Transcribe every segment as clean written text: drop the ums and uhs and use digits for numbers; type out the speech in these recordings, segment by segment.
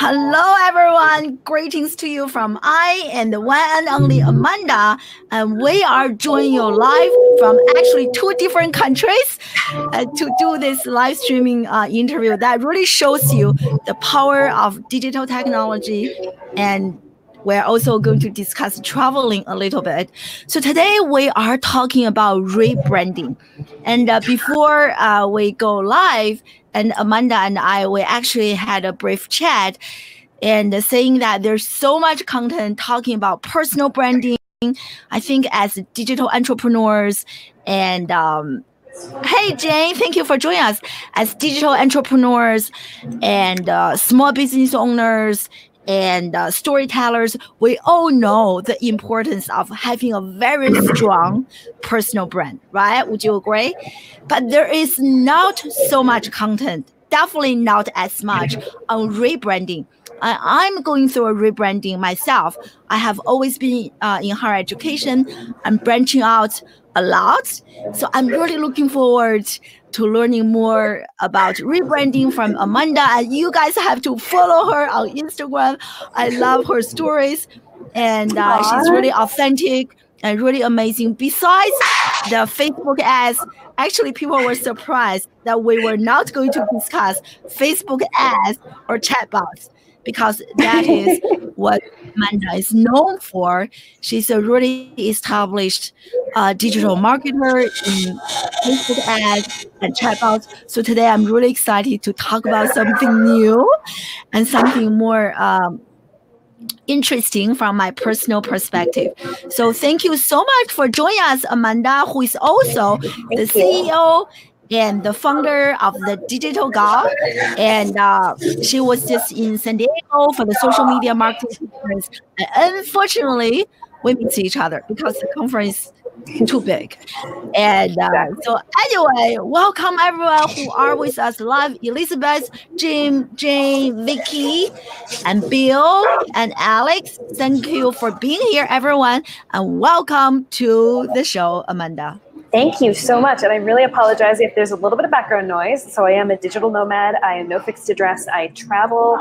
Hello, everyone. Greetings to you from I and the one and only Amanda. And we are joining you live from actually two different countries to do this live streaming interview that really shows you the power of digital technology. And we're also going to discuss traveling a little bit. So today we are talking about rebranding. And before we go live, and Amanda and I, we actually had a brief chat and saying that there's so much content talking about personal branding. I think as digital entrepreneurs and hey, Jane, thank you for joining us. As digital entrepreneurs and small business owners and storytellers, we all know the importance of having a very strong personal brand, right? Would you agree? But there is not so much content, definitely not as much on rebranding. I'm going through a rebranding myself. I have always been in higher education. I'm branching out a lot. So I'm really looking forward to learning more about rebranding from Amanda. And you guys have to follow her on Instagram. I love her stories. And she's really authentic and really amazing. Besides the Facebook ads, actually people were surprised that we were not going to discuss Facebook ads or chatbots, because that is what Amanda is known for. She's a really established digital marketer in Facebook ads and chatbots. So today I'm really excited to talk about something new and something more interesting from my personal perspective. So thank you so much for joining us, Amanda, who is also the CEO and the founder of the Digital Gal. And she was just in San Diego for the social media marketing conference. And unfortunately, we missed each other because the conference is too big. And so anyway, welcome everyone who are with us live. Elizabeth, Jim, Jane, Vicky, and Bill, and Alex. Thank you for being here, everyone. And welcome to the show, Amanda. Thank you so much. And I really apologize if there's a little bit of background noise. So I am a digital nomad. I am no fixed address. I travel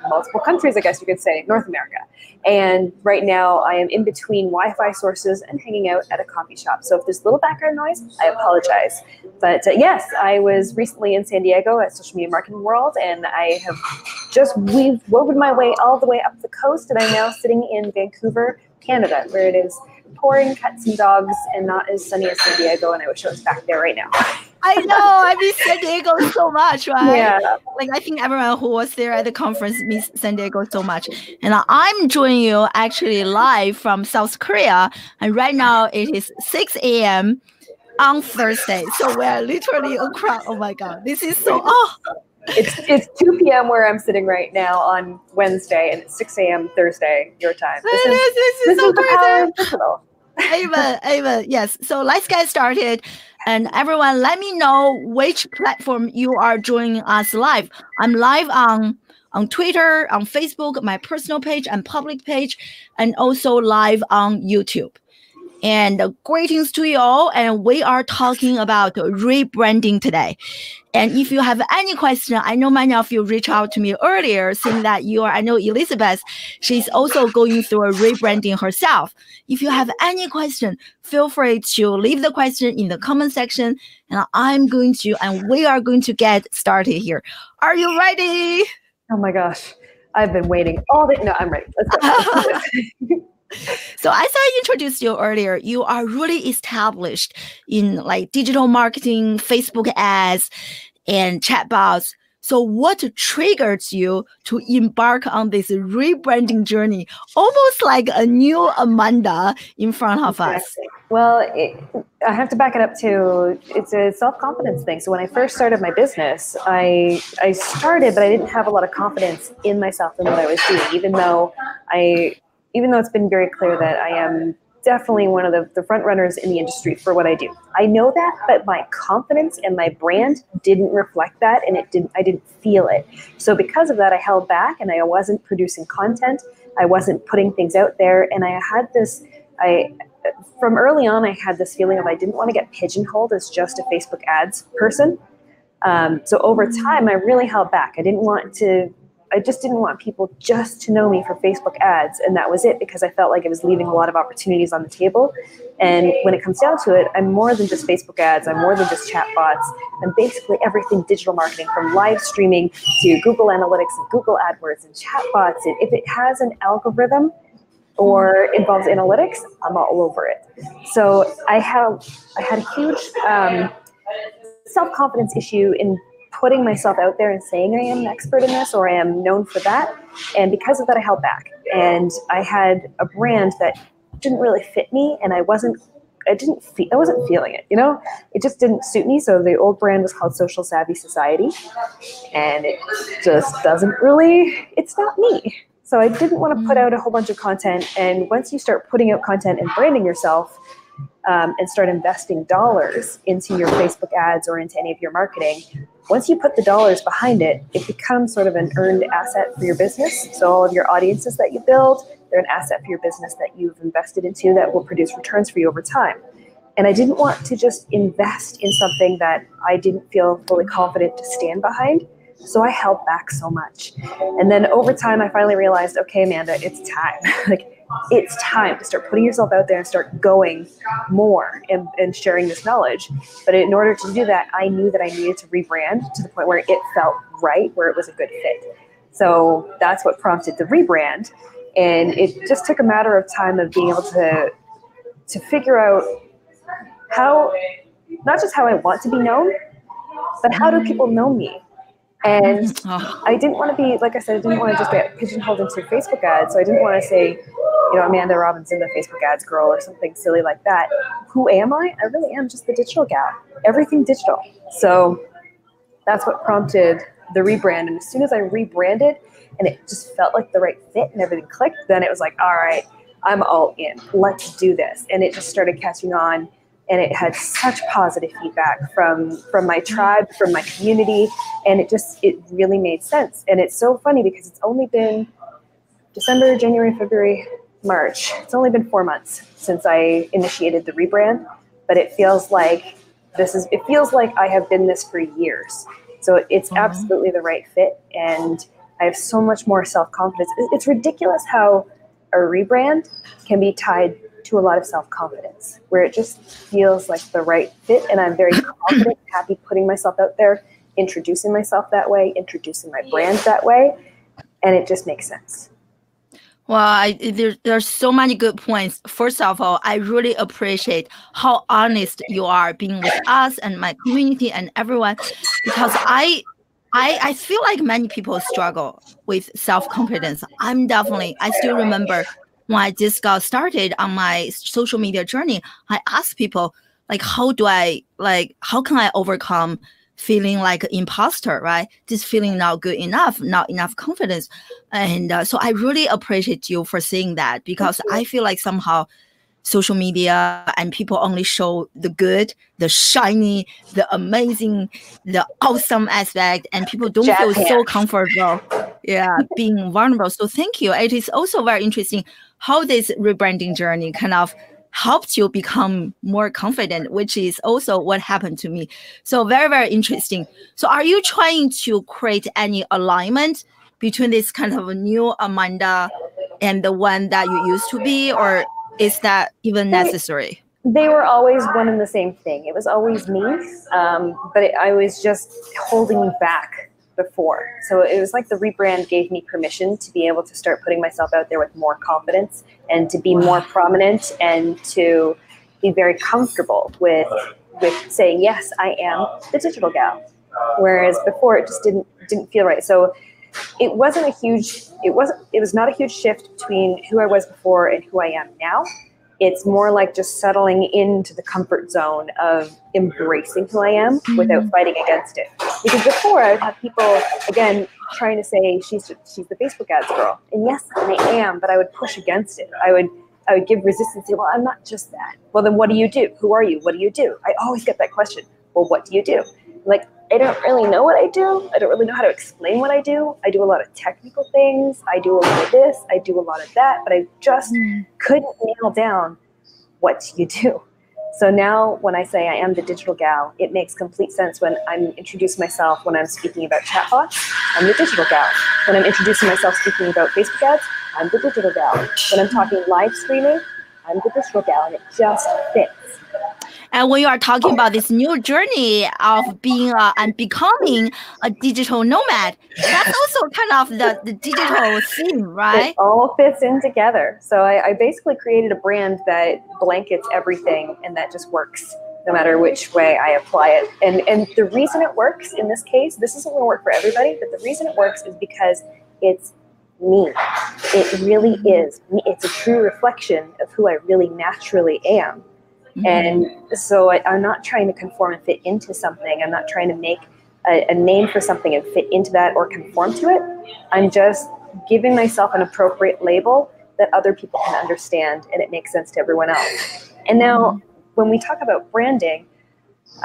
multiple countries, I guess you could say, North America. And right now I am in between Wi-Fi sources and hanging out at a coffee shop. So if there's a little background noise, I apologize. But yes, I was recently in San Diego at Social Media Marketing World, and I have just woven my way all the way up the coast, and I'm now sitting in Vancouver, Canada, where it is pouring cats and dogs and not as sunny as San Diego, and I wish I was back there right now. I know, I miss San Diego so much, right? Yeah. Like I think everyone who was there at the conference miss San Diego so much. And I'm joining you actually live from South Korea, and right now it is 6 a.m. on Thursday. So we're literally across. Oh my God, this is so. It's 2 p.m. where I'm sitting right now on Wednesday, and it's 6 a.m. Thursday your time. This is so crazy. Amen. Yes. So let's get started. And everyone, let me know which platform you are joining us live. I'm live on Twitter, on Facebook, my personal page and public page, and also live on YouTube. And greetings to you all. And we are talking about rebranding today. And if you have any question, I know many of you reached out to me earlier saying that I know Elizabeth, she's also going through a rebranding herself. If you have any question, feel free to leave the question in the comment section, and we are going to get started here. Are you ready? Oh my gosh, I've been waiting all day. No, I'm ready. Let's go. So as I introduced you earlier, you are really established in like digital marketing, Facebook ads, and chatbots. So what triggers you to embark on this rebranding journey, almost like a new Amanda in front of us? Well, I have to back it up to, it's a self-confidence thing. So when I first started my business, I started, but I didn't have a lot of confidence in myself and what I was doing, even though it's been very clear that I am definitely one of the front runners in the industry for what I do. I know that, but my confidence and my brand didn't reflect that, and I didn't feel it. So because of that, I held back, and I wasn't producing content. I wasn't putting things out there, and from early on, I had this feeling of I didn't want to get pigeonholed as just a Facebook ads person. So over time, I really held back. I didn't want to I just didn't want people just to know me for Facebook ads, and that was it, because I felt like it was leaving a lot of opportunities on the table. And when it comes down to it, I'm more than just Facebook ads. I'm more than just chatbots. I'm basically everything digital marketing, from live streaming to Google Analytics and Google AdWords and chatbots. And if it has an algorithm or involves analytics, I'm all over it. So I had a huge self-confidence issue in putting myself out there and saying I am an expert in this, or I am known for that. And because of that, I held back. And I had a brand that didn't really fit me, and I wasn't feeling it, it just didn't suit me. So the old brand was called Social Savvy Society, and it just it's not me. So I didn't want to put out a whole bunch of content. And once you start putting out content and branding yourself, and start investing dollars into your Facebook ads or into any of your marketing, once you put the dollars behind it, it becomes sort of an earned asset for your business. So all of your audiences that you build, they're an asset for your business that you've invested into that will produce returns for you over time. And I didn't want to just invest in something that I didn't feel fully confident to stand behind. So I held back so much. And then over time, I finally realized, okay, Amanda, it's time. It's time to start putting yourself out there and start going more and sharing this knowledge. But in order to do that, I knew that I needed to rebrand to the point where it felt right, where it was a good fit. So that's what prompted the rebrand. And it just took a matter of time of being able to figure out how, not just how I want to be known, but how do people know me? And I didn't want to be, like I said, I didn't want to just get pigeonholed into Facebook ads. So I didn't want to say, Amanda Robinson, the Facebook ads girl, or something silly like that. Who am I? I really am just the digital gal. Everything digital. So that's what prompted the rebrand. And as soon as I rebranded and it just felt like the right fit and everything clicked, then it was like, all right, I'm all in. Let's do this. And it just started catching on. And it had such positive feedback from my tribe, from my community, and it really made sense. And it's so funny because it's only been December, January, February, March. It's only been 4 months since I initiated the rebrand, but it feels like I have been this for years. So it's absolutely the right fit, and I have so much more self-confidence. It's ridiculous how a rebrand can be tied to a lot of self-confidence, where it just feels like the right fit, and I'm very confident, happy putting myself out there, introducing myself that way, introducing my brand that way, and it just makes sense. Well, there's so many good points. First of all, I really appreciate how honest you are being with us and my community and everyone, because I feel like many people struggle with self-confidence. I still remember when I just got started on my social media journey, I asked people, how can I overcome feeling like an imposter, right? Just feeling not good enough, not enough confidence. And so I really appreciate you for saying that, because I feel like somehow social media and people only show the good, the shiny, the amazing, the awesome aspect, and people don't feel so comfortable being vulnerable. So thank you. It is also very interesting how this rebranding journey kind of helped you become more confident, which is also what happened to me. So very, very interesting. So are you trying to create any alignment between this kind of new Amanda and the one that you used to be, or is that even necessary? They were always one and the same thing. It was always me, but I was just holding back before. So it was like the rebrand gave me permission to be able to start putting myself out there with more confidence and to be more prominent and to be very comfortable with saying, yes, I am the digital gal. Whereas before it just didn't feel right. So it was not a huge shift between who I was before and who I am now. It's more like just settling into the comfort zone of embracing who I am without fighting against it. Because before I would have people, again, trying to say she's the Facebook ads girl. And yes, I am, but I would push against it. I would give resistance, say, well, I'm not just that. Well, then what do you do? Who are you? What do you do? I always get that question. Well, what do you do? Like, I don't really know what I do. I don't really know how to explain what I do. I do a lot of technical things. I do a lot of this. I do a lot of that. But I just couldn't nail down what you do. So now when I say I am the digital gal, it makes complete sense when I'm introducing myself, when I'm speaking about chatbots, I'm the digital gal. When I'm introducing myself speaking about Facebook ads, I'm the digital gal. When I'm talking live streaming, I'm the digital gal, and it just fits. And when you are talking about this new journey of being and becoming a digital nomad, that's also kind of the digital theme, right? It all fits in together. So I basically created a brand that blankets everything and that just works no matter which way I apply it. And the reason it works in this case, this isn't going to work for everybody, but the reason it works is because it's me. It really is me. It's a true reflection of who I really naturally am. And so I'm not trying to conform and fit into something. I'm not trying to make a name for something and fit into that or conform to it. I'm just giving myself an appropriate label that other people can understand and it makes sense to everyone else. And now when we talk about branding,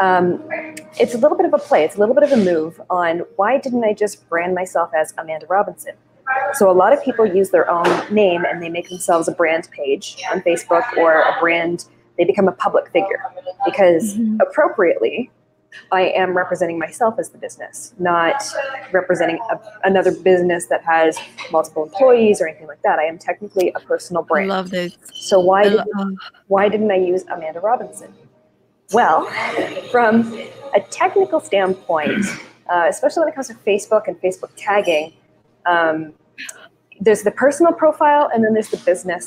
it's a little bit of a play. It's a little bit of a move on why didn't I just brand myself as Amanda Robinson? So a lot of people use their own name and they make themselves a brand page on Facebook or a brand. They become a public figure because appropriately, I am representing myself as the business, not representing another business that has multiple employees or anything like that. I am technically a personal brand. I love this. So why didn't I use Amanda Robinson? Well, from a technical standpoint, especially when it comes to Facebook and Facebook tagging, there's the personal profile and then there's the business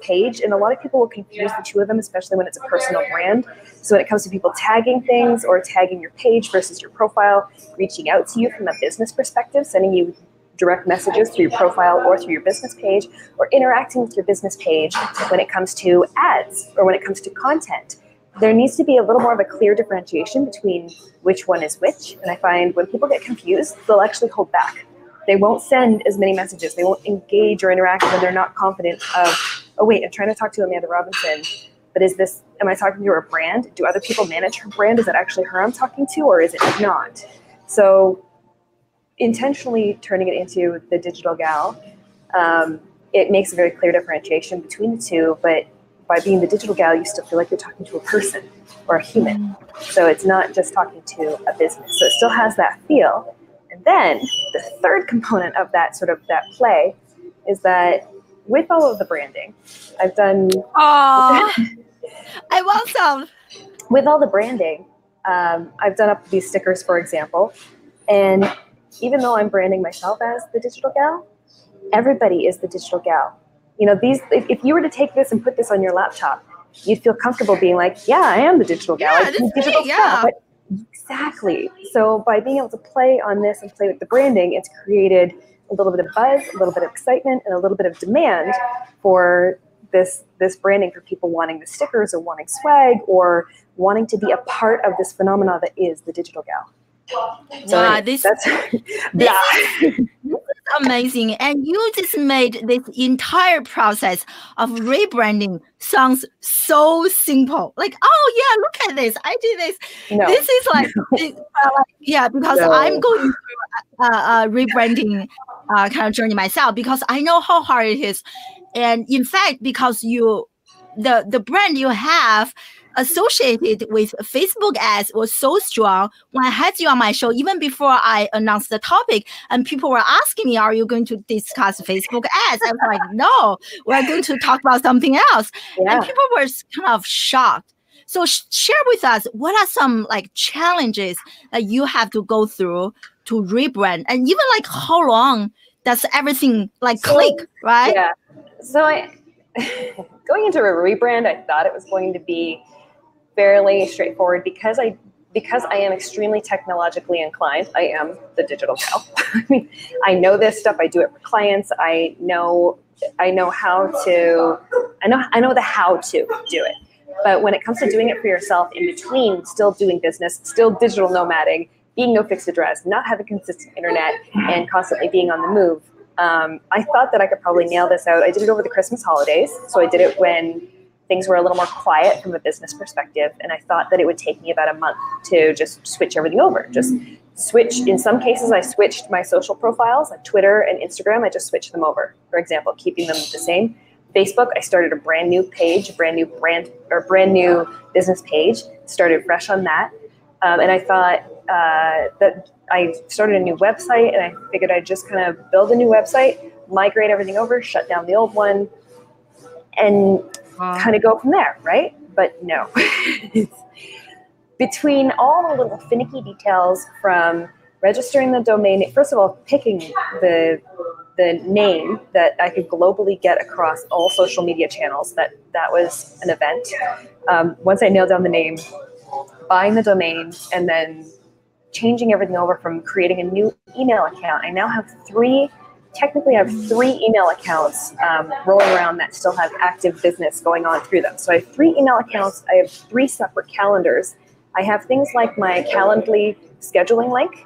page, and a lot of people will confuse the two of them, especially when it's a personal brand. So when it comes to people tagging things or tagging your page versus your profile, reaching out to you from a business perspective, sending you direct messages through your profile or through your business page, or interacting with your business page when it comes to ads or when it comes to content. There needs to be a little more of a clear differentiation between which one is which, and I find when people get confused, they'll actually hold back. They won't send as many messages. They won't engage or interact when they're not confident of, oh wait, I'm trying to talk to Amanda Robinson, but am I talking to her brand? Do other people manage her brand? Is that actually her I'm talking to, or is it not? So intentionally turning it into the digital gal, it makes a very clear differentiation between the two, but by being the digital gal, you still feel like you're talking to a person or a human. So it's not just talking to a business. So it still has that feel. And then the third component of that play is that with all of the branding, I've done. I want some. With all the branding, I've done up these stickers, for example, and even though I'm branding myself as the digital gal, everybody is the digital gal. You know, if you were to take this and put this on your laptop, you'd feel comfortable being like, yeah, I am the digital gal. Yeah, this digital me, yeah. gal. Exactly. So by being able to play on this and play with the branding, it's created a little bit of buzz, a little bit of excitement, and a little bit of demand for this branding, for people wanting the stickers or wanting swag or wanting to be a part of this phenomena that is the digital gal. So wow, this is amazing. And you just made this entire process of rebranding sounds so simple. Like, oh yeah, look at this. I did this. No. This is like, yeah, because I'm going through a rebranding kind of journey myself because I know how hard it is. And in fact, because the brand you have associated with Facebook ads was so strong. When I had you on my show, even before I announced the topic, and people were asking me, are you going to discuss Facebook ads? I was like, no, we're going to talk about something else. Yeah. And people were kind of shocked. So share with us, what are some like challenges that you have to go through to rebrand? And even like how long does everything like click, right? Yeah. So going into a rebrand, I thought it was going to be fairly straightforward because I am extremely technologically inclined. I am the digital gal. I mean, I know this stuff. I do it for clients. I know the how to do it. But when it comes to doing it for yourself in between, still doing business, still digital nomading, being no fixed address, not having consistent internet, and constantly being on the move, I thought that I could probably nail this out. I did it over the Christmas holidays. So I did it when things were a little more quiet from a business perspective. And I thought that it would take me about a month to just switch everything over. Just switch. In some cases, I switched my social profiles, like Twitter and Instagram. I just switched them over, for example, keeping them the same. Facebook, I started a brand new page, brand new business page, started fresh on that. And I thought that I started a new website, and I figured I'd just kind of build a new website, migrate everything over, shut down the old one, and kind of go from there, right? But no. Between all the little finicky details from registering the domain, first of all, picking the name that I could globally get across all social media channels, that was an event. Once I nailed down the name, buying the domain, and then changing everything over from creating a new email account. I now have technically I have 3 email accounts rolling around that still have active business going on through them. So I have 3 email accounts. I have 3 separate calendars. I have things like my Calendly scheduling link,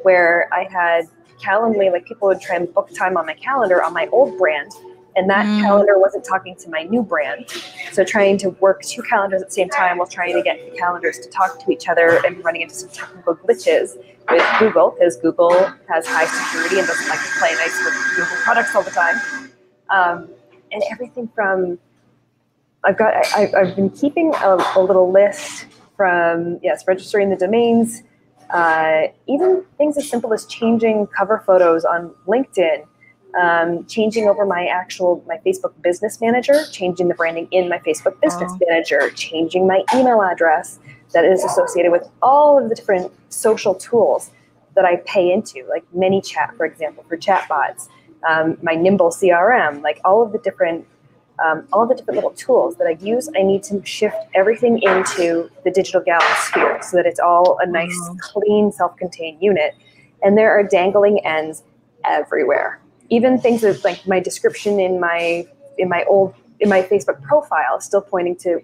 where I had Calendly, like people would try and book time on my calendar on my old brand, and that calendar wasn't talking to my new brand. So trying to work 2 calendars at the same time while trying to get the calendars to talk to each other and running into some technical glitches with Google, because Google has high security and doesn't like to play nice with Google products all the time. And everything from, I've been keeping a little list from, registering the domains, even things as simple as changing cover photos on LinkedIn, changing over my Facebook business manager, changing the branding in my Facebook business manager, changing my email address that is associated with all of the different social tools that I pay into, like ManyChat, for example, for chatbots, my Nimble CRM, like all the different little tools that I use. I need to shift everything into the digital gallery sphere so that it's all a nice, clean, self-contained unit. And there are dangling ends everywhere. Even things that, like my description in my Facebook profile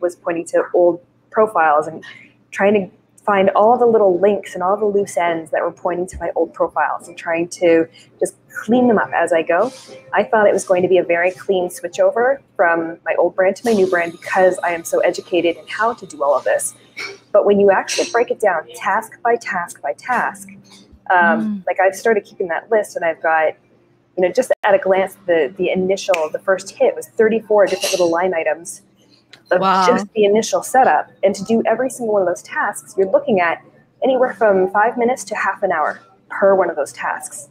was pointing to old profiles, and trying to find all the little links and all the loose ends that were pointing to my old profiles and trying to just clean them up as I go. I thought it was going to be a very clean switchover from my old brand to my new brand because I am so educated in how to do all of this. But when you actually break it down task by task by task, like I've started keeping that list, and I've got, just at a glance, the first hit was 34 different little line items of just the initial setup. And to do every single one of those tasks, you're looking at anywhere from 5 minutes to half an hour per one of those tasks.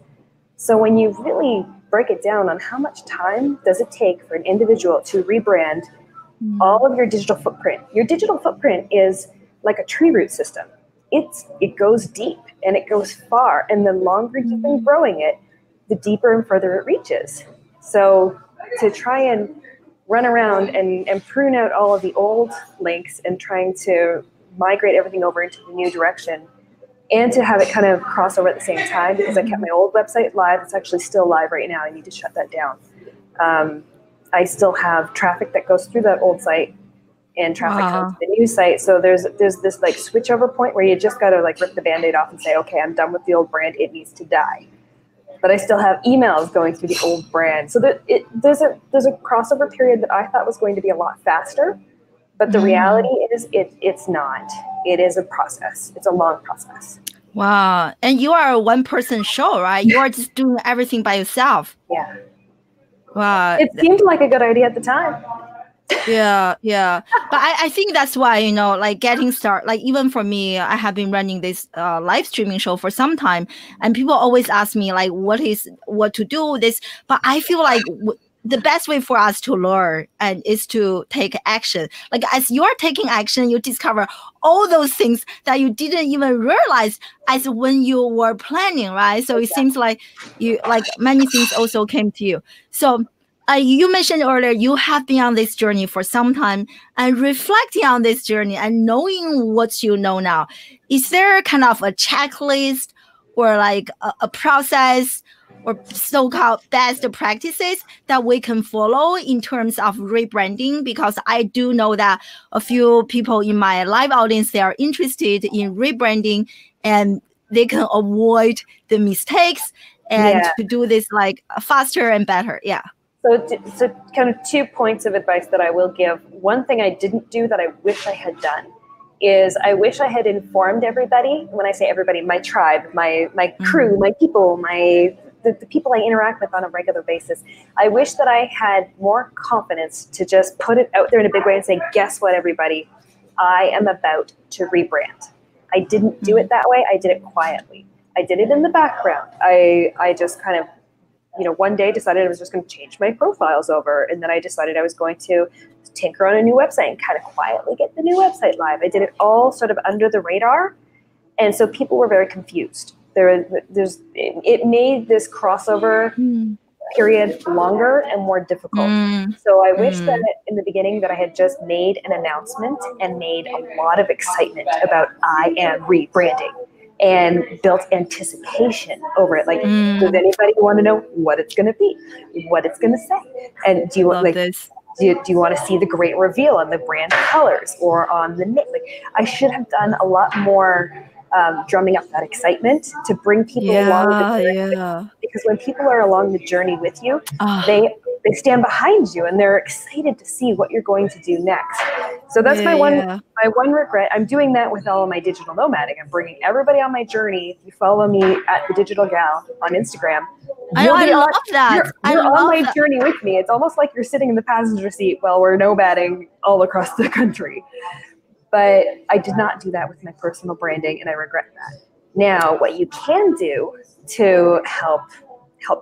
So when you really break it down on how much time does it take for an individual to rebrand all of your digital footprint is like a tree root system. It goes deep and it goes far. And the longer you've been growing it, the deeper and further it reaches. So to try and run around and prune out all of the old links and trying to migrate everything over into the new direction, and to have it kind of cross over at the same time, because I kept my old website live. It's actually still live right now. I need to shut that down. I still have traffic that goes through that old site and traffic comes to the new site. So there's this like switchover point where you just got to like rip the Band-Aid off and say, okay, I'm done with the old brand. It needs to die. But I still have emails going through the old brand. So there's a crossover period that I thought was going to be a lot faster. But the reality is it's not. It is a process. It's a long process. Wow. And you are a one-person show, right? You are just doing everything by yourself. Yeah. Wow. It seemed like a good idea at the time. Yeah. But I think that's why, like getting started, like even for me, I have been running this live streaming show for some time, and people always ask me like, what to do this. But I feel like the best way for us to learn and is to take action. Like as you're taking action, you discover all those things that you didn't even realize as when you were planning, right? So it seems like many things also came to you. So you mentioned earlier you have been on this journey for some time, and reflecting on this journey and knowing what you know now, is there kind of a checklist or like a process or so-called best practices that we can follow in terms of rebranding? Because I do know that a few people in my live audience, they are interested in rebranding and they can avoid the mistakes and to do this like faster and better. Yeah. So kind of 2 points of advice that I will give. One thing I didn't do that I wish I had done is I wish I had informed everybody. When I say everybody, my tribe, my crew, my people, the people I interact with on a regular basis. I wish that I had more confidence to just put it out there in a big way and say, guess what, everybody? I am about to rebrand. I didn't do it that way. I did it quietly. I did it in the background. I just kind of, one day decided I was just going to change my profiles over. And then I decided I was going to tinker on a new website and kind of quietly get the new website live. I did it all sort of under the radar. And so people were very confused. It made this crossover period longer and more difficult. So I wish that in the beginning that I had just made an announcement and made a lot of excitement about I am rebranding and built anticipation over it. Like, does anybody want to know what it's going to be, what it's going to say? And do you want do you want to see the great reveal on the brand colors or on the name? Like, I should have done a lot more drumming up that excitement to bring people along the journey. Because when people are along the journey with you, they stand behind you and they're excited to see what you're going to do next. So that's my one regret. I'm doing that with all of my digital nomading. I'm bringing everybody on my journey. If you follow me at the Digital Gal on Instagram, I love that. You're on my journey with me. It's almost like you're sitting in the passenger seat while we're nomading all across the country. But I did not do that with my personal branding, and I regret that. Now, what you can do to help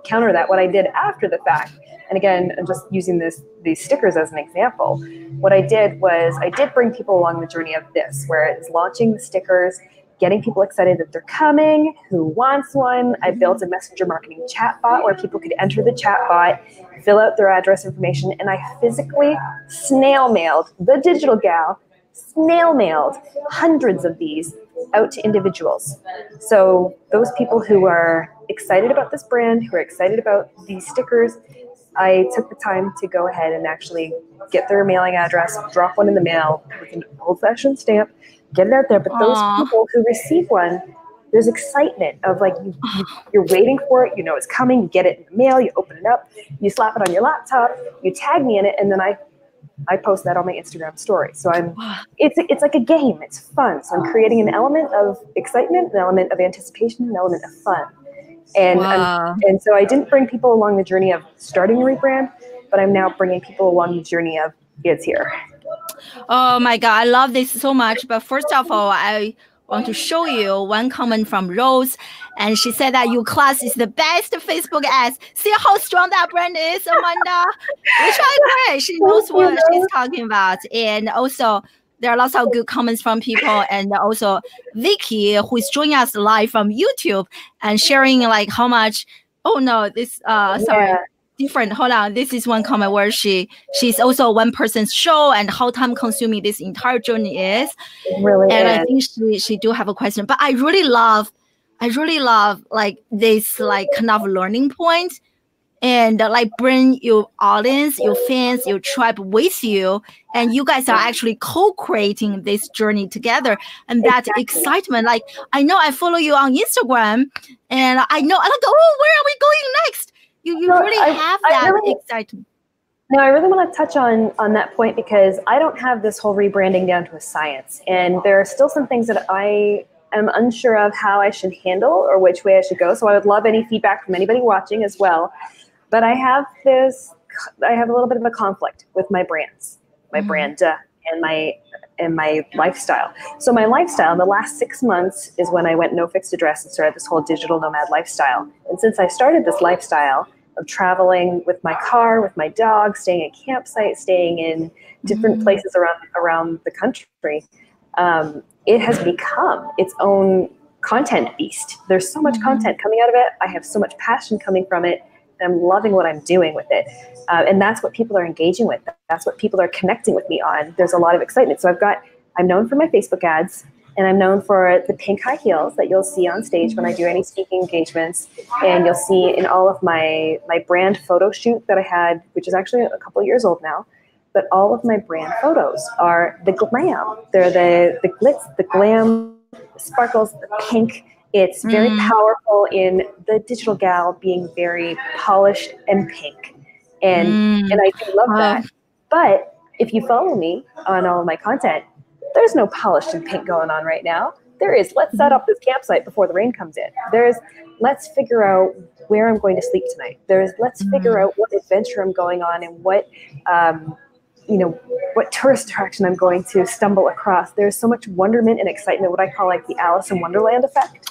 counter that, what I did after the fact, and again, I'm just using these stickers as an example. What I did was I did bring people along the journey of this, where it's launching the stickers, getting people excited that they're coming, who wants one. I built a messenger marketing chat bot where people could enter the chat bot, fill out their address information, and I physically snail mailed the Digital Gal, hundreds of these out to individuals. So those people who are excited about this brand, who are excited about these stickers, I took the time to go ahead and actually get their mailing address, drop one in the mail with an old-fashioned stamp, get it out there. But those people who receive one, there's excitement of like, you're waiting for it, it's coming, you get it in the mail, you open it up, you slap it on your laptop, you tag me in it, and then I post that on my Instagram story. So it's like a game. It's fun. So I'm creating an element of excitement, an element of anticipation, an element of fun. And so I didn't bring people along the journey of starting a rebrand, but I'm now bringing people along the journey of it's here. Oh my God, I love this so much. But first of all, I want to show you one comment from Rose. And she said that your class is the best Facebook ads. See how strong that brand is, Amanda? Which I agree. She knows what she's talking about. And also, there are lots of good comments from people. And also, Vicky, who is joining us live from YouTube and sharing like how much, different. Hold on. This is one comment where she's also one person's show and how time consuming this entire journey is. Really and is. I think she do have a question, but I really love like this like kind of learning point and like bring your audience, your fans, your tribe with you. And you guys are actually co-creating this journey together. And that excitement, like I know I follow you on Instagram and I know I like, oh, where are we going next? You really have that excitement. No, I really want to touch on that point because I don't have this whole rebranding down to a science. And there are still some things that I am unsure of how I should handle or which way I should go. So I would love any feedback from anybody watching as well. But I have a little bit of a conflict with my brands, my brand and my lifestyle. So my lifestyle in the last 6 months is when I went no fixed address and started this whole digital nomad lifestyle. And since I started this lifestyle of traveling with my car, with my dog, staying at campsites, staying in different places around the country, it has become its own content beast. There's so much content coming out of it. I have so much passion coming from it. I'm loving what I'm doing with it. And that's what people are engaging with. That's what people are connecting with me on. There's a lot of excitement. So I'm known for my Facebook ads, and I'm known for the pink high heels that you'll see on stage when I do any speaking engagements. And you'll see in all of my brand photo shoot that I had, which is actually a couple of years old now, but all of my brand photos are the glam. They're the glitz, the glam, the sparkles, the pink. It's very powerful in the Digital Gal being very polished and pink. And I do love that. But if you follow me on all of my content, there's no polished and pink going on right now. There is, let's set up this campsite before the rain comes in. There's let's figure out where I'm going to sleep tonight. Let's figure out what adventure I'm going on and what what tourist attraction I'm going to stumble across. There's so much wonderment and excitement, what I call like the Alice in Wonderland effect.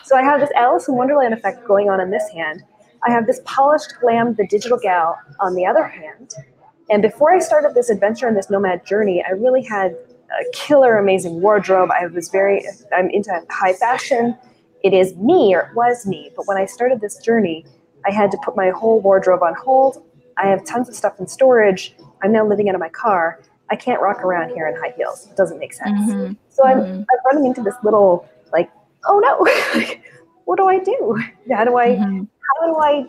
So I have this Alice in Wonderland effect going on in this hand. I have this polished glam, the digital gal, on the other hand. And before I started this adventure and this nomad journey, I really had a killer, amazing wardrobe. I'm into high fashion. It is me, or it was me. But when I started this journey, I had to put my whole wardrobe on hold. I have tons of stuff in storage. I'm now living out of my car. I can't rock around here in high heels. It doesn't make sense. So I'm running into this little like, oh no, what do I do? How do I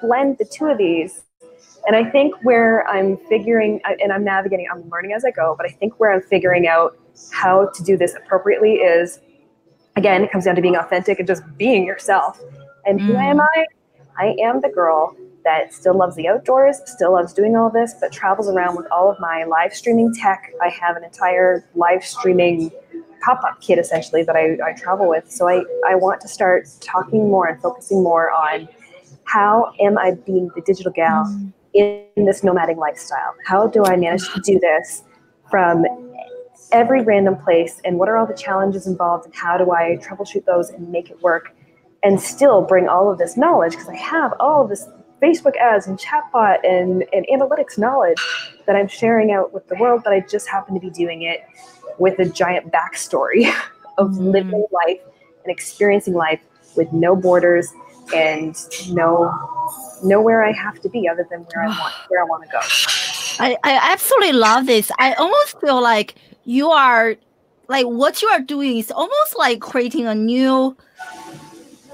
blend the two of these? And I think where I'm learning as I go, but I think where I'm figuring out how to do this appropriately is, again, it comes down to being authentic and just being yourself. And who am I? I am the girl that still loves the outdoors, still loves doing all this, but travels around with all of my live streaming tech. I have an entire live streaming pop-up kit, essentially, that I travel with. So I want to start talking more and focusing more on how am I being the digital gal in this nomadic lifestyle? How do I manage to do this from every random place, and what are all the challenges involved, and how do I troubleshoot those and make it work and still bring all of this knowledge, because I have all of this Facebook ads and chatbot and analytics knowledge that I'm sharing out with the world, but I just happen to be doing it with a giant backstory of living life and experiencing life with no borders and nowhere I have to be other than where I want to go. I absolutely love this. I almost feel like you are, like, what you are doing is almost like creating a new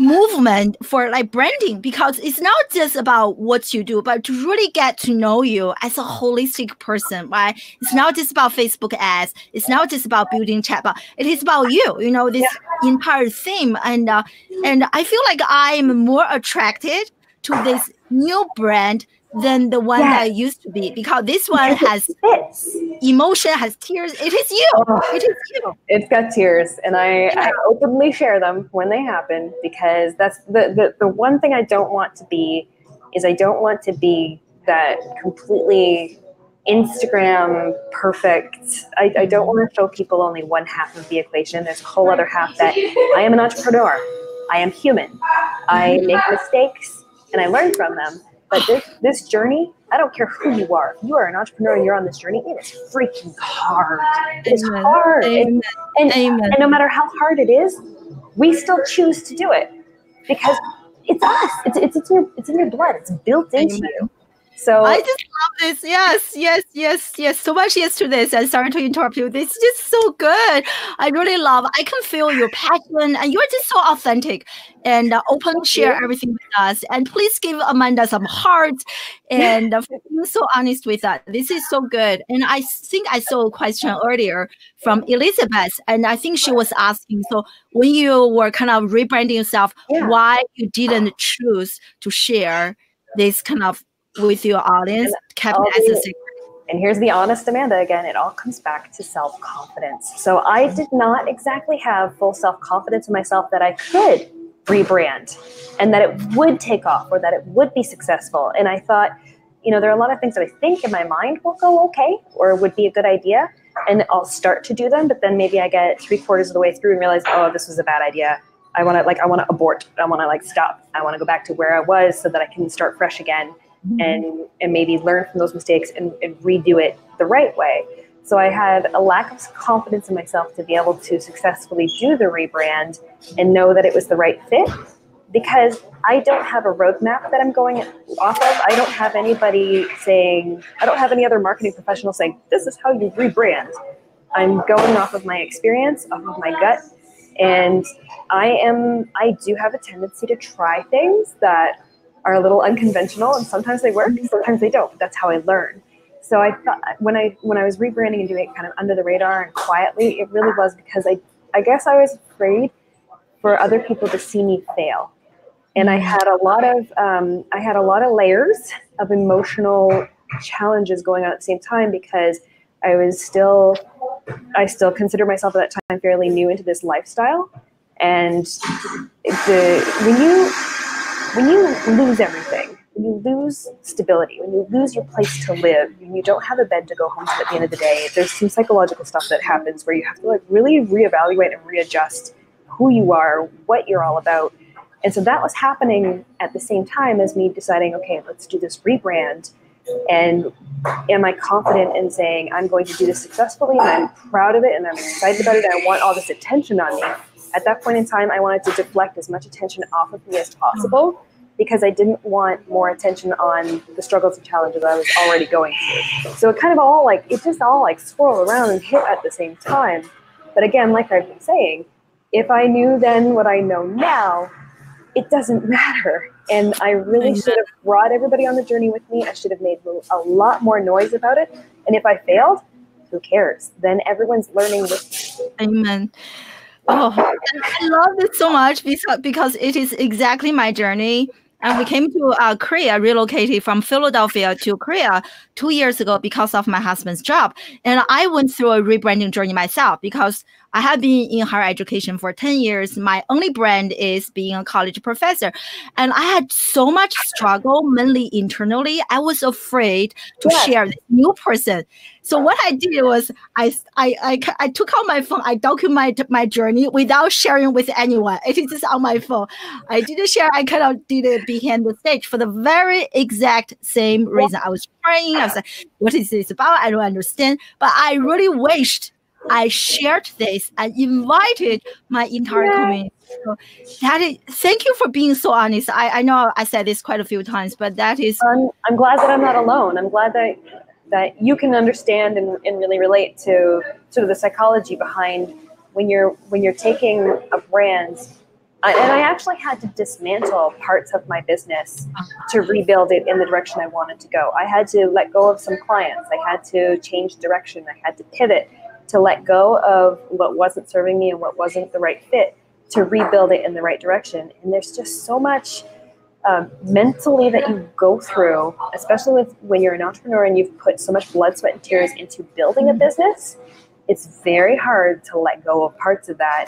movement for like branding, because it's not just about what you do, but to really get to know you as a holistic person, right? It's not just about Facebook ads. It's not just about building chatbot. It is about you, this entire theme. And I feel like I'm more attracted to this new brand than the one that I used to be, because this one has emotion, has tears. It is you. It is you. It's got tears, and I openly share them when they happen, because that's the one thing I don't want to be is I don't want to be that completely Instagram perfect. I don't want to show people only one half of the equation. There's a whole other half that I am an entrepreneur. I am human. I make mistakes and I learn from them. But this journey, I don't care who you are. If you are an entrepreneur and you're on this journey, it is freaking hard. It is hard. And no matter how hard it is, we still choose to do it because it's us. It's in your blood. It's built into you. So I just love this. Yes. So much yes to this. I'm sorry to interrupt you. This is just so good. I really love. I can feel your passion, and you're just so authentic and open to share everything with us. And please give Amanda some hearts and for being so honest with us. This is so good. And I think I saw a question earlier from Elizabeth, and I think she was asking, so when you were kind of rebranding yourself, why you didn't choose to share this kind of with your audience, kept as a secret? And here's the honest Amanda again. It all comes back to self-confidence. So I did not exactly have full self-confidence in myself that I could rebrand and that it would take off or that it would be successful. And I thought, there are a lot of things that I think in my mind will go okay or would be a good idea, and I'll start to do them, but then maybe I get 3/4 of the way through and realize, oh, this was a bad idea. I want to abort. I want to stop. I want to go back to where I was so that I can start fresh again. And maybe learn from those mistakes and redo it the right way. So I had a lack of confidence in myself to be able to successfully do the rebrand and know that it was the right fit, because I don't have a roadmap that I'm going off of. I don't have anybody I don't have any other marketing professional saying, this is how you rebrand. I'm going off of my experience, off of my gut. And I do have a tendency to try things that are a little unconventional, and sometimes they work, sometimes they don't. That's how I learn. So I thought when I was rebranding and doing it kind of under the radar and quietly, it really was because I guess I was afraid for other people to see me fail. And I had a lot of layers of emotional challenges going on at the same time, because I still consider myself at that time fairly new into this lifestyle. And when you lose everything, when you lose stability, when you lose your place to live, when you don't have a bed to go home to at the end of the day, there's some psychological stuff that happens where you have to like really reevaluate and readjust who you are, what you're all about. And so that was happening at the same time as me deciding, okay, let's do this rebrand. And am I confident in saying I'm going to do this successfully and I'm proud of it and I'm excited about it and I want all this attention on me? At that point in time, I wanted to deflect as much attention off of me as possible because I didn't want more attention on the struggles and challenges I was already going through. So it kind of all like, it just all like swirled around and hit at the same time. But again, like I've been saying, if I knew then what I know now, it doesn't matter. And I really should have brought everybody on the journey with me. I should have made a lot more noise about it. And if I failed, who cares? Then everyone's learning with me. Amen. Oh, I love this so much because it is exactly my journey. And we came to Korea, relocated from Philadelphia to Korea 2 years ago because of my husband's job. And I went through a rebranding journey myself because I have been in higher education for 10 years. My only brand is being a college professor. And I had so much struggle, mainly internally. I was afraid to share this new person. So what I did was I took out my phone. I documented my journey without sharing with anyone. It is just on my phone. I didn't share. I kind of did it behind the stage for the very exact same reason. I was praying. I was like, what is this about? I don't understand. But I really wished I shared this and invited my entire community. So that is, thank you for being so honest. I know I said this quite a few times, but that is. I'm glad that I'm not alone. I'm glad that you can understand and really relate to sort of the psychology behind when you're taking a brand. And I actually had to dismantle parts of my business to rebuild it in the direction I wanted to go. I had to let go of some clients. I had to change direction. I had to pivot to let go of what wasn't serving me and what wasn't the right fit to rebuild it in the right direction. And there's just so much mentally that you go through, especially when you're an entrepreneur and you've put so much blood, sweat, and tears into building a business. It's very hard to let go of parts of that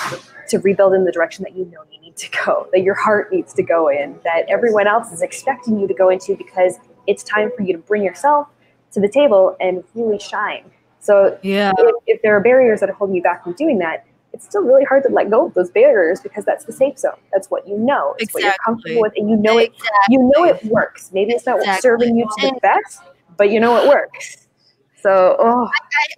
to rebuild in the direction that you know you need to go, that your heart needs to go in, that everyone else is expecting you to go into because it's time for you to bring yourself to the table and really shine. So if there are barriers that are holding you back from doing that, it's still really hard to let go of those barriers because that's the safe zone. That's what you know. It's what you're comfortable with, and you know it. You know it works. Maybe it's not serving you to the best, but you know it works. So,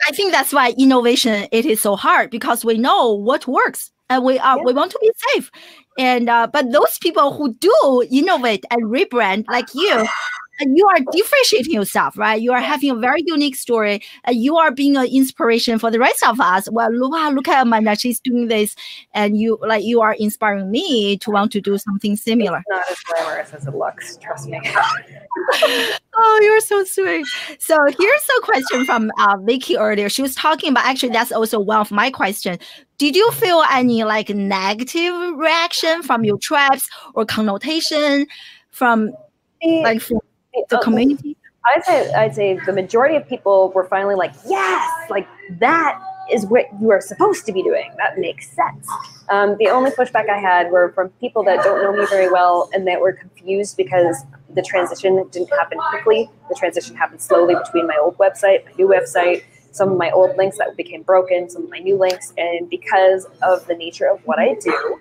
I think that's why innovation it is so hard because we know what works and we want to be safe. And but those people who do innovate and rebrand like you. And you are differentiating yourself, right? You are having a very unique story, and you are being an inspiration for the rest of us. Well, look at Amanda; she's doing this, and you are inspiring me to want to do something similar. It's not as glamorous as it looks. Trust me. Oh, you're so sweet. So here's a question from Vicky earlier. She was talking about actually that's also one of my questions. Did you feel any like negative reaction from your tribes or connotation from the community? I'd say the majority of people were finally like, yes, like that is what you are supposed to be doing. That makes sense. The only pushback I had were from people that don't know me very well and that were confused because the transition didn't happen quickly. The transition happened slowly between my old website, my new website, some of my old links that became broken, some of my new links. And because of the nature of what I do,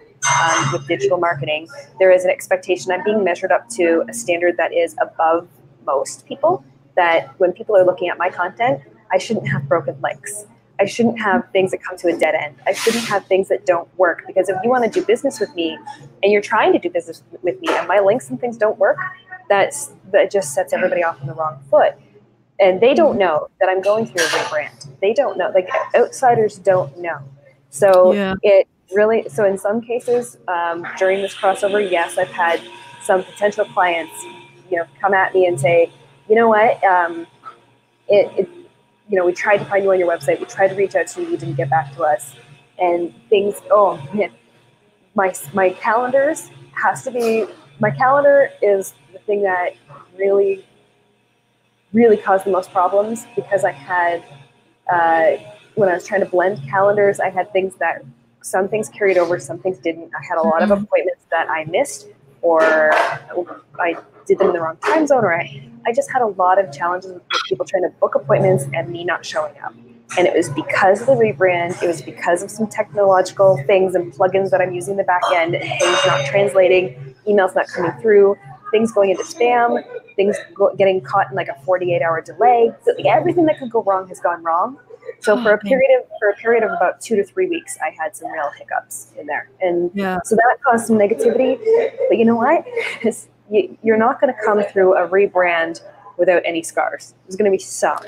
with digital marketing, there is an expectation. I'm being measured up to a standard that is above most people, that when people are looking at my content, I shouldn't have broken links. I shouldn't have things that come to a dead end. I shouldn't have things that don't work, because if you want to do business with me and you're trying to do business with me and my links and things don't work, that just sets everybody off on the wrong foot. And they don't know that I'm going through a rebrand. They don't know. Like, outsiders don't know. So so in some cases, during this crossover, yes, I've had some potential clients, come at me and say, you know what, we tried to find you on your website. We tried to reach out to you. You didn't get back to us. And things, my calendars my calendar is the thing that really, really caused the most problems, because I had, when I was trying to blend calendars, I had things that some things carried over, some things didn't. I had a lot of appointments that I missed, or I did them in the wrong time zone, or I just had a lot of challenges with people trying to book appointments and me not showing up. And it was because of the rebrand. It was because of some technological things and plugins that I'm using in the back end, and things not translating, emails not coming through, things going into spam, things getting caught in like a 48-hour delay. So everything that could go wrong has gone wrong. So for a period of about 2 to 3 weeks, I had some real hiccups in there, and so that caused some negativity. But you know what? You're not going to come through a rebrand without any scars. There's going to be some.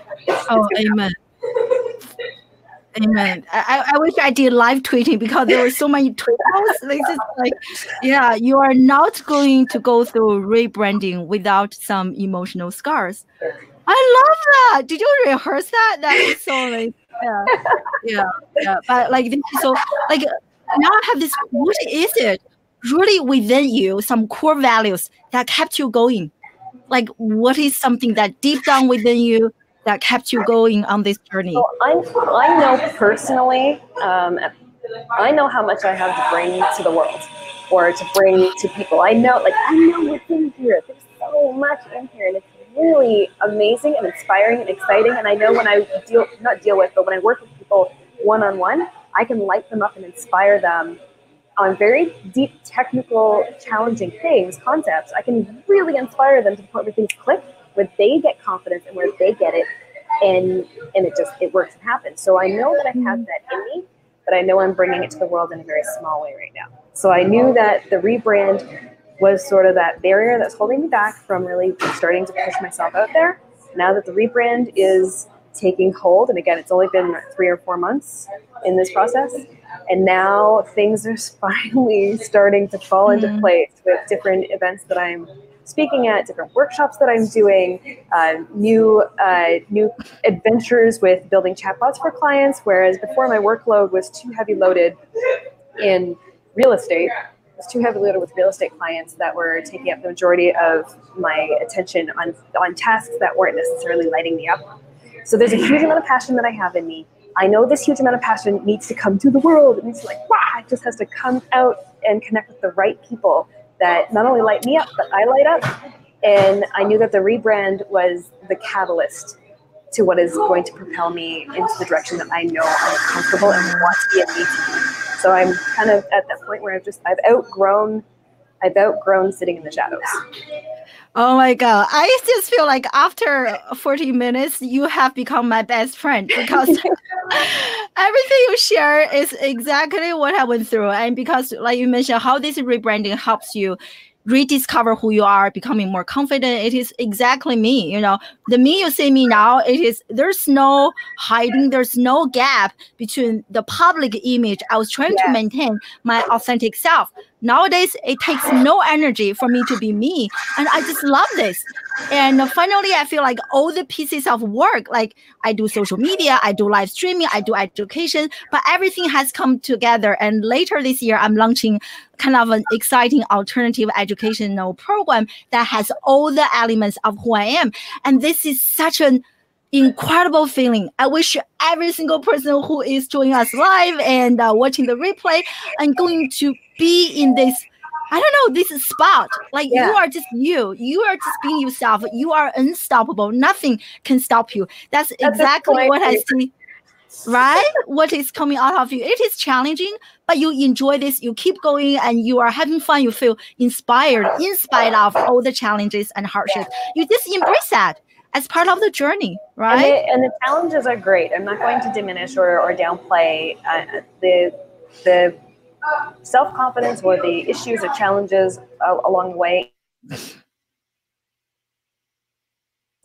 Amen. Amen. I wish I did live tweeting because there were so many tweets. You are not going to go through rebranding without some emotional scars. I love that. Did you rehearse that? That is so yeah. But like this is so like now I have this. What is it really within you? Some core values that kept you going. Like what is something that deep down within you that kept you going on this journey? So I know personally, I know how much I have to bring to the world or to bring to people. I know what's in here. There's so much in here, and it's really amazing and inspiring and exciting. And I know when I when I work with people one-on-one, I can light them up and inspire them on very deep, technical, challenging concepts. I can really inspire them to the point where things click, where they get confidence and where they get it, and it works and happens. So I know that I have that in me, but I know I'm bringing it to the world in a very small way right now. So I knew that the rebrand was sort of that barrier that's holding me back from really starting to push myself out there. Now that the rebrand is taking hold, and again, it's only been 3 or 4 months in this process, and now things are finally starting to fall into place with different events that I'm speaking at, different workshops that I'm doing, new adventures with building chatbots for clients, whereas before my workload was too heavy loaded in real estate. It was too heavily loaded with real estate clients that were taking up the majority of my attention on tasks that weren't necessarily lighting me up. So there's a huge amount of passion that I have in me. I know this huge amount of passion needs to come to the world. It needs to it just has to come out and connect with the right people that not only light me up, but I light up. And I knew that the rebrand was the catalyst to what is going to propel me into the direction that I know I'm comfortable and want to be and need to be. So I'm kind of at that point where I've outgrown sitting in the shadows. Oh my God. I just feel like after 40 minutes, you have become my best friend because everything you share is exactly what I went through. And because like you mentioned, how this rebranding helps you rediscover who you are, becoming more confident. It is exactly me. The me you see me now, there's no hiding, there's no gap between the public image I was trying to maintain my authentic self. Nowadays, it takes no energy for me to be me. And I just love this. And finally, I feel like all the pieces of work, like I do social media, I do live streaming, I do education, but everything has come together. And later this year, I'm launching kind of an exciting alternative educational program that has all the elements of who I am. And this is such an incredible feeling. I wish every single person who is joining us live and watching the replay and going to be in this, I don't know, this spot. Like you are just you. You are just being yourself. You are unstoppable. Nothing can stop you. That's exactly what I see. Right? What is coming out of you. It is challenging, but you enjoy this. You keep going and you are having fun. You feel inspired in spite of all the challenges and hardships. You just embrace that as part of the journey, right? And the challenges are great. I'm not going to diminish or downplay the self-confidence or the issues or challenges along the way.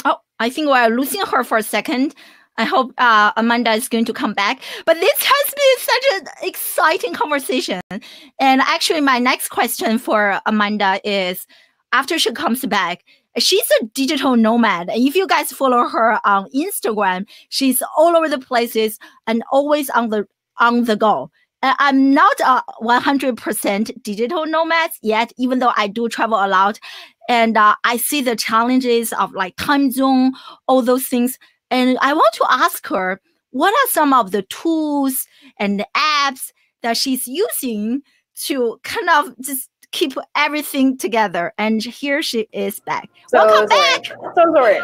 Oh, I think we're losing her for a second. I hope Amanda is going to come back. But this has been such an exciting conversation. And actually, my next question for Amanda is, after she comes back, she's a digital nomad. And if you guys follow her on Instagram, she's all over the places and always on the go. I'm not a 100% digital nomad yet, even though I do travel a lot. And I see the challenges of like time zone, all those things. And I want to ask her, what are some of the tools and the apps that she's using to kind of just keep everything together. And here she is back. Welcome back. So sorry.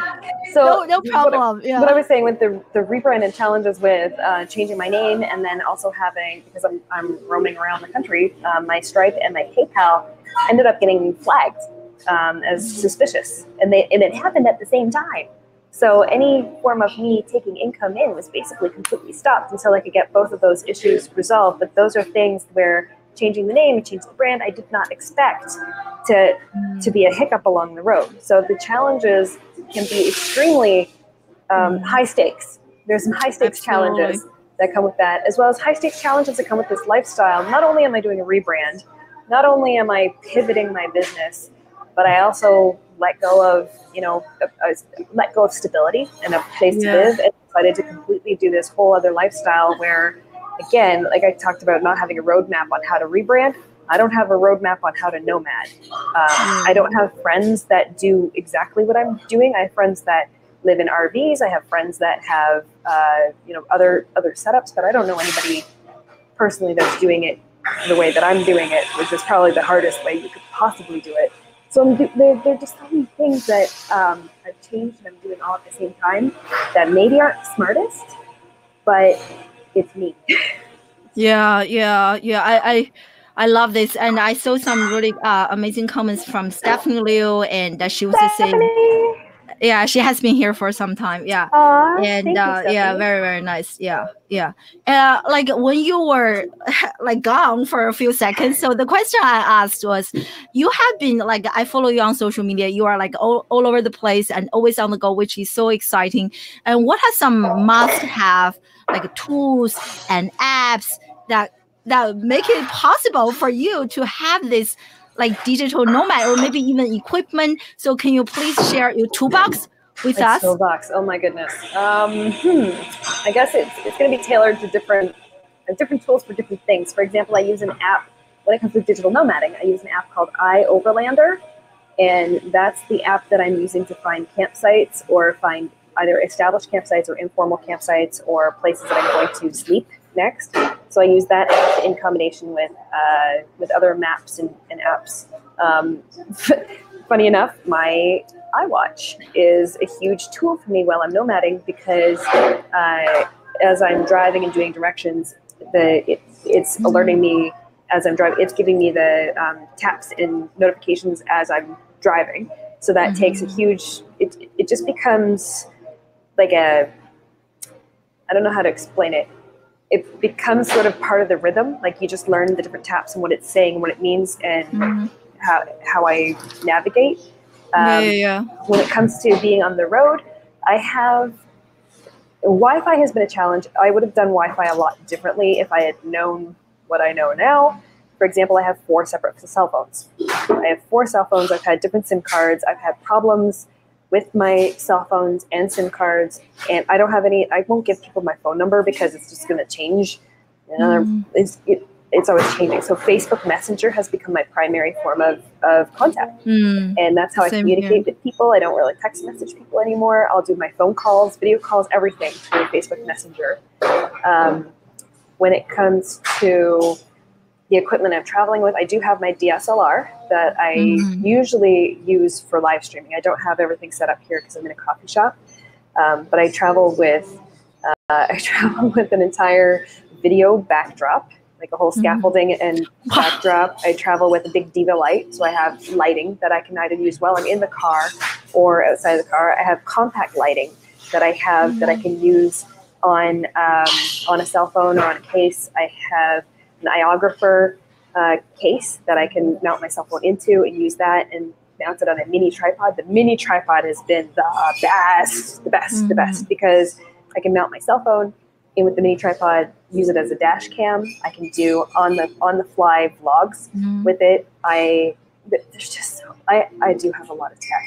So no problem. What I was saying with the rebrand and challenges with changing my name, and then also having, because I'm roaming around the country, my Stripe and my PayPal ended up getting flagged as suspicious, and it happened at the same time. So any form of me taking income in was basically completely stopped until I could get both of those issues resolved. But those are things where changing the name, changing the brand, I did not expect to be a hiccup along the road. So the challenges can be extremely high stakes. There's some high stakes challenges that come with that, as well as high stakes challenges that come with this lifestyle. Not only am I doing a rebrand, not only am I pivoting my business, but I also let go of, let go of stability and a place to live, and decided to completely do this whole other lifestyle where, again, like I talked about not having a roadmap on how to rebrand, I don't have a roadmap on how to nomad. I don't have friends that do exactly what I'm doing. I have friends that live in RVs. I have friends that have, other setups, but I don't know anybody personally that's doing it the way that I'm doing it, which is probably the hardest way you could possibly do it. So there are just so many things that I've changed and I'm doing all at the same time that maybe aren't smartest, but it's me. I love this, and I saw some really amazing comments from Stephanie Liu, and she was saying, yeah, she has been here for some time. Yeah. Aww, and thank you, very, very nice. Yeah. Like when you were like gone for a few seconds, so the question I asked was, you have been like, I follow you on social media, you are like all over the place and always on the go, which is so exciting. And what are some must have like tools and apps that make it possible for you to have this like digital nomad, or maybe even equipment? So can you please share your toolbox with us? Toolbox. Oh my goodness. I guess it's going to be tailored to different tools for different things. For example, I use an app when it comes to digital nomading. I use an app called iOverlander, and that's the app that I'm using to find campsites, or find either established campsites or informal campsites, or places that I'm going to sleep next. So I use that app in combination with other maps and apps. Funny enough, my iWatch is a huge tool for me while I'm nomading, because as I'm driving and doing directions, it's alerting me as I'm driving. It's giving me the taps and notifications as I'm driving. So that takes a huge, it just becomes like I don't know how to explain it. It becomes sort of part of the rhythm. Like you just learn the different taps and what it's saying and what it means, and how I navigate. When it comes to being on the road, Wi-Fi has been a challenge. I would have done Wi-Fi a lot differently if I had known what I know now. For example, I have 4 separate cell phones. I have 4 cell phones. I've had different SIM cards. I've had problems with my cell phones and SIM cards, and I don't have any. I won't give people my phone number because it's just going to change. It's always changing. So Facebook Messenger has become my primary form of contact, and that's how I communicate with people. I don't really text message people anymore. I'll do my phone calls, video calls, everything through Facebook Messenger. When it comes to the equipment I'm traveling with, I do have my DSLR that I usually use for live streaming. I don't have everything set up here because I'm in a coffee shop, but I travel with an entire video backdrop, like a whole scaffolding and backdrop. I travel with a big Diva light, so I have lighting that I can either use while I'm in the car or outside of the car. I have compact lighting that I have that I can use on a cell phone or on a case. I have an iographer case that I can mount my cell phone into and use that and mount it on a mini tripod. The mini tripod has been the best, because I can mount my cell phone in with the mini tripod, use it as a dash cam. I can do on the fly vlogs with it. I do have a lot of tech.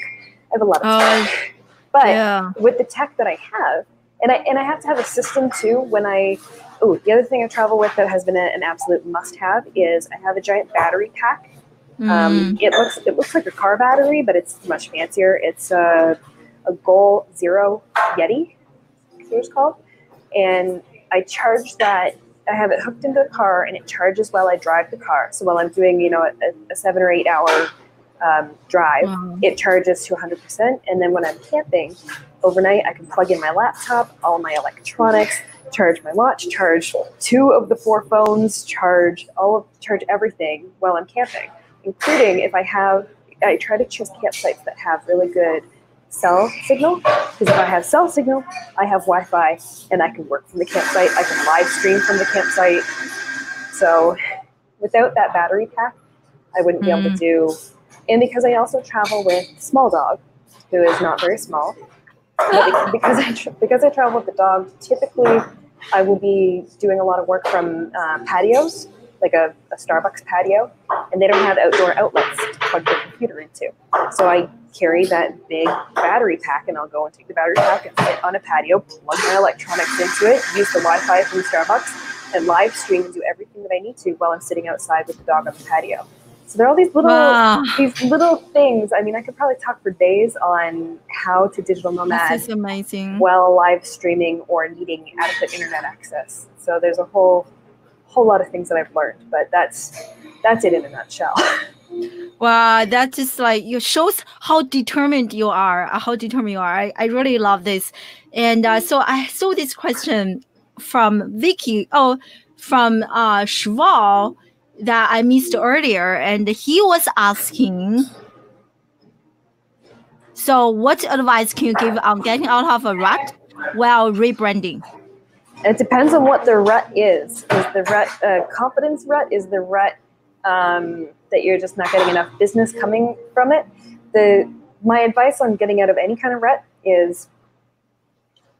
I have a lot of tech. But with the tech that I have, and I have to have a system too the other thing I travel with that has been an absolute must-have is I have a giant battery pack. It looks like a car battery, but it's much fancier. It's a Goal Zero Yeti, that's what it's called. And I charge that I have it hooked into the car, and it charges while I drive the car. So while I'm doing, a 7 or 8 hour drive, it charges to 100%. And then when I'm camping overnight, I can plug in my laptop, all my electronics, charge my watch, charge 2 of the 4 phones, charge everything while I'm camping, including I try to choose campsites that have really good cell signal, because if I have cell signal, I have Wi-Fi, and I can work from the campsite. I can live stream from the campsite. So without that battery pack, I wouldn't be able to do. And because I also travel with Small Dog, who is not very small, but because I travel with the dog, typically I will be doing a lot of work from patios, like a Starbucks patio, and they don't have outdoor outlets to plug the computer into. So I carry that big battery pack, and I'll go and take the battery pack and sit on a patio, plug my electronics into it, use the Wi-Fi from Starbucks, and live stream and do everything that I need to while I'm sitting outside with the dog on the patio. So there are all these little things. I mean, I could probably talk for days on how to digital nomad. This is amazing. While live streaming or needing adequate internet access. So there's a whole lot of things that I've learned, but that's it in a nutshell. Wow, that just it shows how determined you are. I really love this. And so I saw this question from Vicky. From Shval that I missed earlier, and he was asking, so what advice can you give on getting out of a rut while rebranding? It depends on what the rut is. Is the rut confidence rut? Is the rut that you're just not getting enough business coming from it? My advice on getting out of any kind of rut is,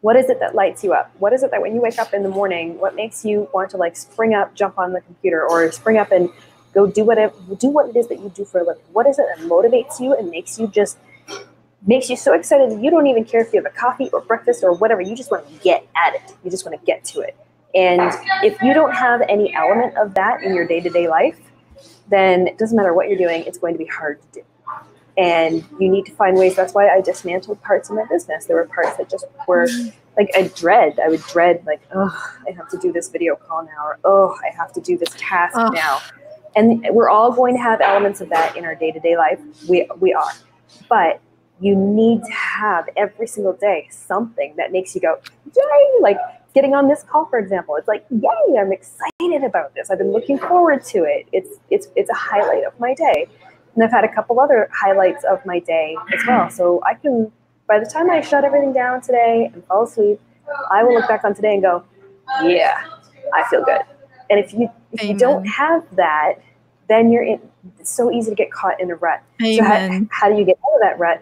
what is it that lights you up? What is it that when you wake up in the morning, what makes you want to spring up, jump on the computer, or spring up and go do what it is that you do for a living? What is it that motivates you and makes you so excited that you don't even care if you have a coffee or breakfast or whatever? You just want to get at it. You just want to get to it. And if you don't have any element of that in your day-to-day life, then it doesn't matter what you're doing, it's going to be hard to do. And you need to find ways. That's why I dismantled parts of my business. There were parts that just were I would dread, I have to do this video call now, or I have to do this task now. And we're all going to have elements of that in our day-to-day life. We are. But you need to have every single day something that makes you go, yay! Like getting on this call, for example. It's like, yay, I'm excited about this. I've been looking forward to it. It's a highlight of my day. And I've had a couple other highlights of my day as well. So I can, by the time I shut everything down today and fall asleep, I will look back on today and go, yeah, I feel good. And if you don't have that, then it's so easy to get caught in a rut. Amen. So how do you get out of that rut?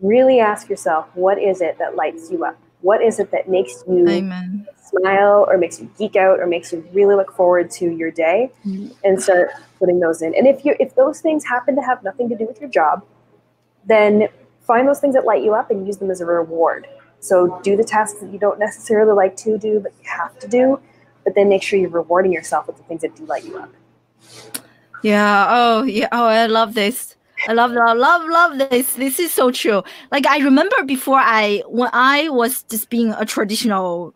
Really ask yourself, what is it that lights you up? What is it that makes you smile, or makes you geek out, or makes you really look forward to your day? And start putting those in. And if those things happen to have nothing to do with your job, then find those things that light you up and use them as a reward. So do the tasks that you don't necessarily like to do, but you have to do, but then make sure you're rewarding yourself with the things that do light you up. Yeah. Oh, yeah. Oh, I love this. I love this. This is so true. I remember before when I was just being a traditional,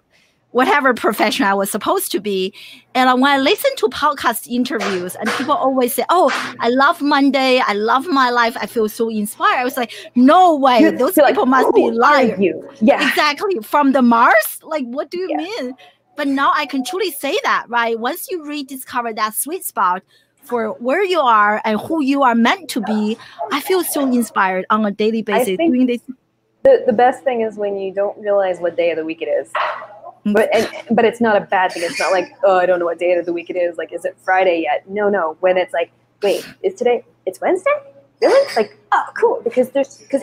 whatever profession I was supposed to be. And when I listen to podcast interviews and people always say, oh, I love Monday. I love my life. I feel so inspired. I was like, no way. Those people must be liars. Yeah, exactly. From the Mars? What do you mean? But now I can truly say that, right? Once you rediscover that sweet spot for where you are and who you are meant to be, I feel so inspired on a daily basis doing this. The best thing is when you don't realize what day of the week it is. But it's not a bad thing. It's not like, oh, I don't know what day of the week it is. Is it Friday yet? No. When it's like, wait, it's Wednesday? Really? Oh, cool. Because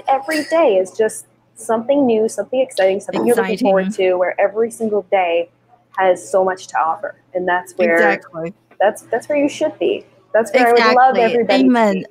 every day is just something new, something exciting, something you're looking forward to, where every single day has so much to offer. And that's where that's where you should be. That's where I would love everybody to be.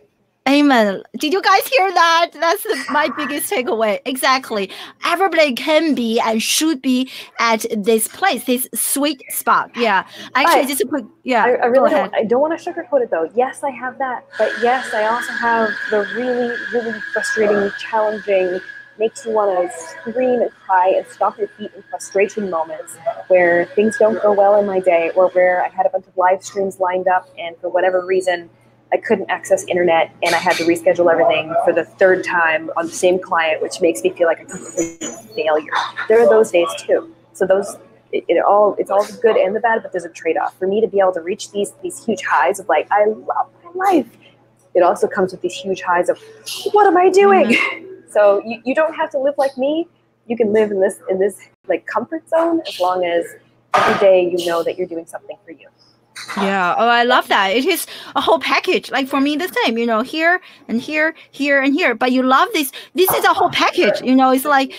Amen. Did you guys hear that? That's my biggest takeaway. Exactly. Everybody can be and should be at this place, this sweet spot. Yeah. Actually, just a quick, I really don't want to sugarcoat it though. Yes, I have that. But yes, I also have the really, really frustrating, challenging, makes you want to scream and cry and stomp your feet in frustration moments where things don't go well in my day, or where I had a bunch of live streams lined up and for whatever reason I couldn't access internet and I had to reschedule everything for the third time on the same client, which makes me feel like a complete failure. There are those days too. So it's all the good and the bad, but there's a trade-off. For me to be able to reach these huge highs of like, I love my life, it also comes with these huge highs of, what am I doing? Mm-hmm. So you don't have to live like me. You can live in this like comfort zone as long as every day you know that you're doing something for you. Yeah. Oh, I love that. It is a whole package. Like for me, the same, here and here, here and here. But you love this. This is a whole package. It's like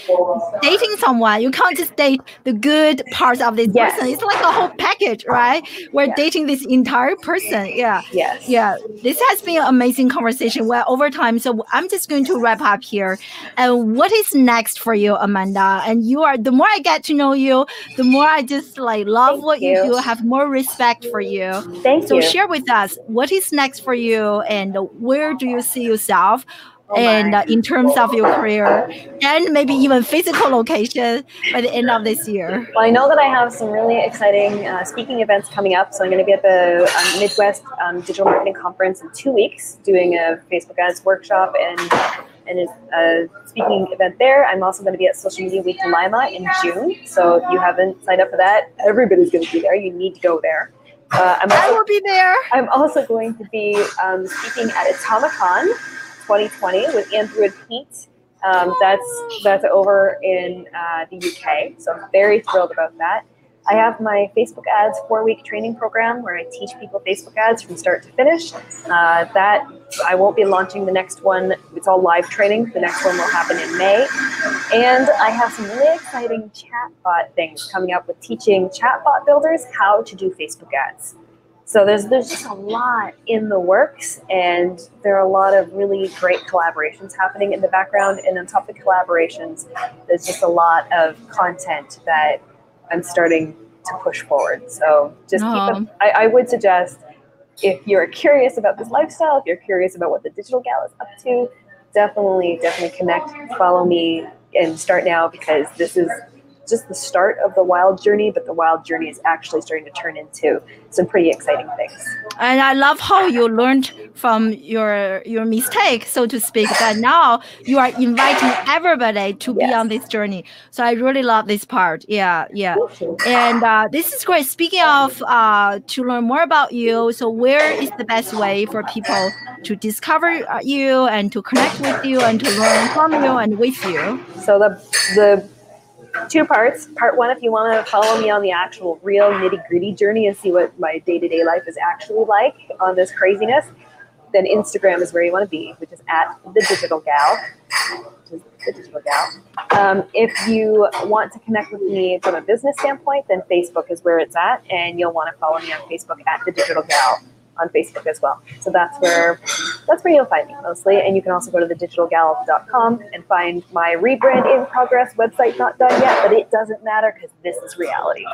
dating someone. You can't just date the good parts of this person. It's like a whole package, right? We're dating this entire person. Yeah. Yes. Yeah. This has been an amazing conversation. Well, over time. So I'm just going to wrap up here. And what is next for you, Amanda? And the more I get to know you, the more I just like love what you do, have more respect for you. Thank you. So share with us what is next for you and where do you see yourself in terms of your career and maybe even physical location by the end of this year. Well, I know that I have some really exciting speaking events coming up. So I'm going to be at the Midwest Digital Marketing Conference in 2 weeks doing a Facebook ads workshop and a speaking event there. I'm also going to be at Social Media Week Lima in June. So if you haven't signed up for that, everybody's going to be there. You need to go there. I will be there. I'm also going to be speaking at Atomicon 2020 with Andrew and Pete. That's over in the UK, so I'm very thrilled about that. I have my Facebook ads 4-week training program where I teach people Facebook ads from start to finish. That I won't be launching the next one. It's all live training. The next one will happen in May. And I have some really exciting chatbot things coming up with teaching chatbot builders how to do Facebook ads. So there's just a lot in the works, and there are a lot of really great collaborations happening in the background. And on top of the collaborations, there's just a lot of content that I'm starting to push forward. So just I would suggest, if you're curious about this lifestyle, if you're curious about what the Digital Gal is up to, definitely connect, follow me, and start now, because this is just the start of the wild journey, but the wild journey is actually starting to turn into some pretty exciting things. And I love how you learned from your mistake, so to speak, that now you are inviting everybody to be on this journey. So I really love this part. Yeah. And this is great. Speaking of to learn more about you, so where is the best way for people to discover you and to connect with you and to learn from you and with you? So the 2 parts. Part 1, if you want to follow me on the actual real nitty-gritty journey and see what my day-to-day life is actually like on this craziness, then Instagram is where you want to be, which is at the Digital Gal. If you want to connect with me from a business standpoint, then Facebook is where it's at, and you'll want to follow me on Facebook at the Digital Gal on Facebook as well. So that's where you'll find me mostly. And you can also go to thedigitalgal.com and find my Rebrand in progress website, not done yet, but it doesn't matter because this is reality.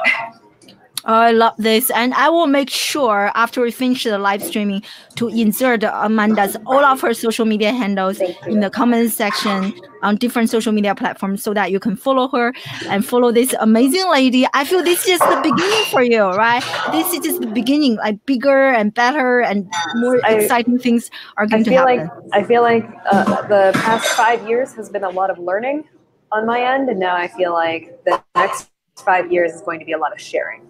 I love this, and I will make sure after we finish the live streaming to insert Amanda's all of her social media handles in the comments section on different social media platforms so that you can follow her and follow this amazing lady. I feel this is just the beginning for you, right? This is just the beginning, like bigger and better and more exciting things are going to happen. I feel like the past 5 years has been a lot of learning on my end, and now I feel like the next 5 years is going to be a lot of sharing.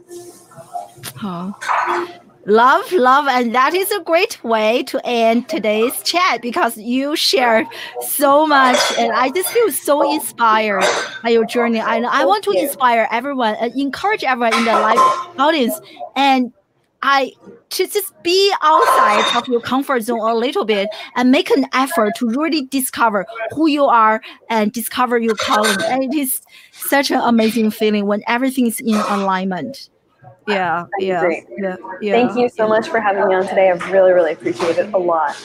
Oh, love, and that is a great way to end today's chat, because you shared so much, and I just feel so inspired by your journey. I want to inspire everyone and encourage everyone in the live audience, and to just be outside of your comfort zone a little bit and make an effort to really discover who you are and discover your calling. And it is such an amazing feeling when everything is in alignment. Yeah. Thank you so much for having me on today. I really, really appreciate it a lot.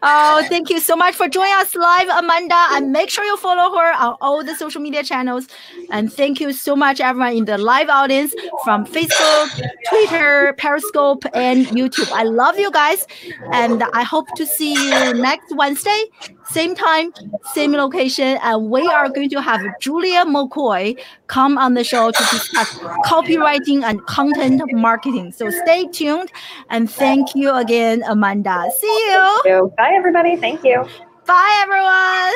Oh, thank you so much for joining us live, Amanda. And make sure you follow her on all the social media channels. And thank you so much, everyone in the live audience from Facebook, Twitter, Periscope, and YouTube. I love you guys. And I hope to see you next Wednesday, same time, same location, and we are going to have Julia McCoy come on the show to discuss copywriting and content marketing. So stay tuned, and thank you again, Amanda. See you. Thank you. Bye, everybody. Thank you. Bye, everyone.